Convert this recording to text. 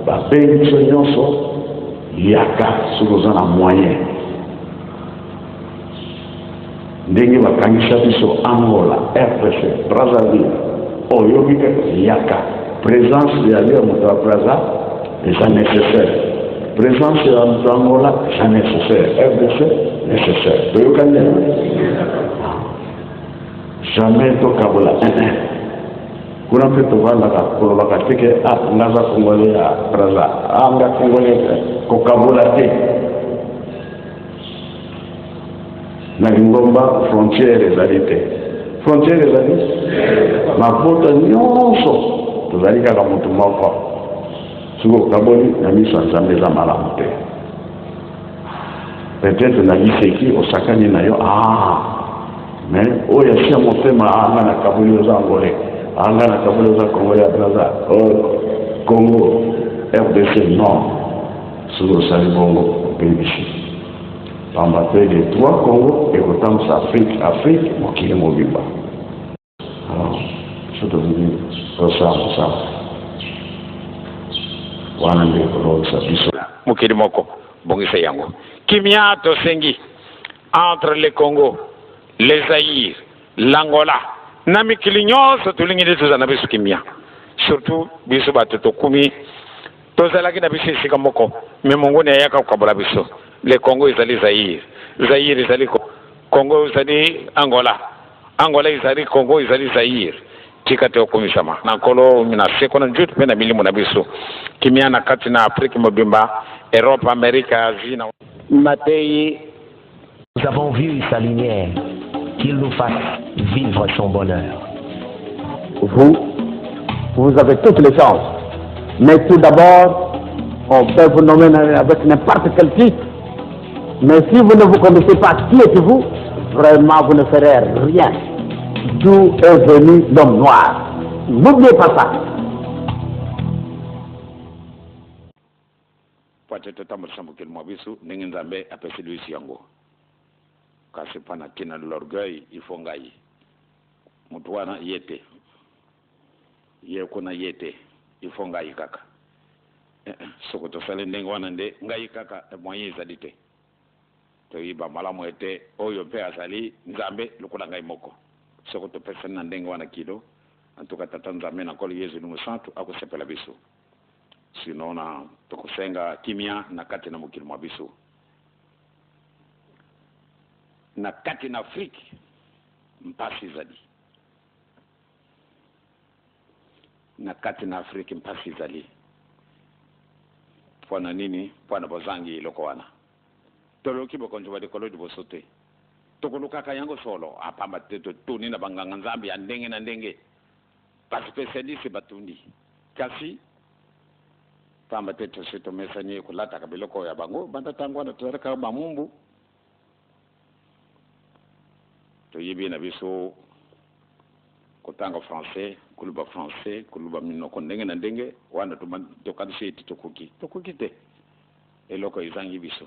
babengi biso nyonso yaka soki oza na moyen ndenge bakangisa biso Angola, RDC, Brazzaville oyobi kaka yaka présence ya lio moto ya Brazza eza nécessaire, présence ya moto ya Angola eza nécessaire, RDC nécessaire. Toyokani jamais tokabola kuna mpe tovalaka kolobaka teke ngaza Congolais ya Brazza nga Congolais kokabola te na lingomba frontière ezali te. Frontière ezali mabota nyonso tozali kaka motu moko soki okaboli na miso ya Nzambe eza malamu te. Peut-être na liseki osakani na yo mais oyo asia motema anga na kaboli oza Angolais anga na kaboli oza Congolais ya Brazza Congo RDC non soki osali bongo opembisi pamba te les trois Congo ekotambusa Afrique mokili mobimba. Alors soto vini tosala wana nde kolobisa biso mokili moko bongisa yango kimia tosengi entre le Congo, les Zaïre, l'Angola na mikili nyonso tulingidi tozana biso kimia surtout biso batoto kumi tozalaki na biso esika moko me Mungu ne yaka kokabola biso. Le Congo ezali Zaïre, Zaïre ezali Congo ezali Angola, Angola ezali Congo ezali Zaïre. Tika te okumisama na nkolo mina seko na njutu pe na milimu na biso kimia na kati na Afrique mobimba, Europe, Amérique, Asie na Matei. Nous avons vu sa lumière, qu'il nous fasse vivre son bonheur. Vous avez toutes les chances. Mais tout d'abord, on peut vous nommer avec n'importe quel titre. Mais si vous ne vous connaissez pas qui êtes-vous, vraiment vous ne ferez rien. D'où est venu l'homme noir. N'oubliez pas ça. Peut-être tamboursambo qu'il m'a bisu n'engenzambe apesi lui yango. Kasi pana kina l'orgueil il faut ngai. Mutu wana yete. Ye kuna yete il faut ngai kaka. Soko to sale ndenge wana nde ngai kaka moyen ezali te. To yiba malamu ete oyo pe azali nzambe lokola ngai moko. Soko to pesa na ndenge wana kilo antuka tata nzambe na kolo Yesu numu santu akusepela biso. Sinona tokusenga kimia na kati na mukili mwa biso. Na kati na Afrique mpasi zali. Na kati na Afrique mpasi zali. Pwana nini? Pwana bozangi iloko wana. Toloki bokonjo wadi kolo di bosote. Tokuluka kayango solo. Apamba teto tuni na banganga nzambi ya ndenge na ndenge. Paspesialisi batundi. Kasi pamba teto sito mesanye kulata kabiloko ya bango. Banda tangwa na tuwareka bamumbu. To yibi na biso kotanga français kuluba minoko ndenge na ndenge wana to kadise tokuki te eloko izangi biso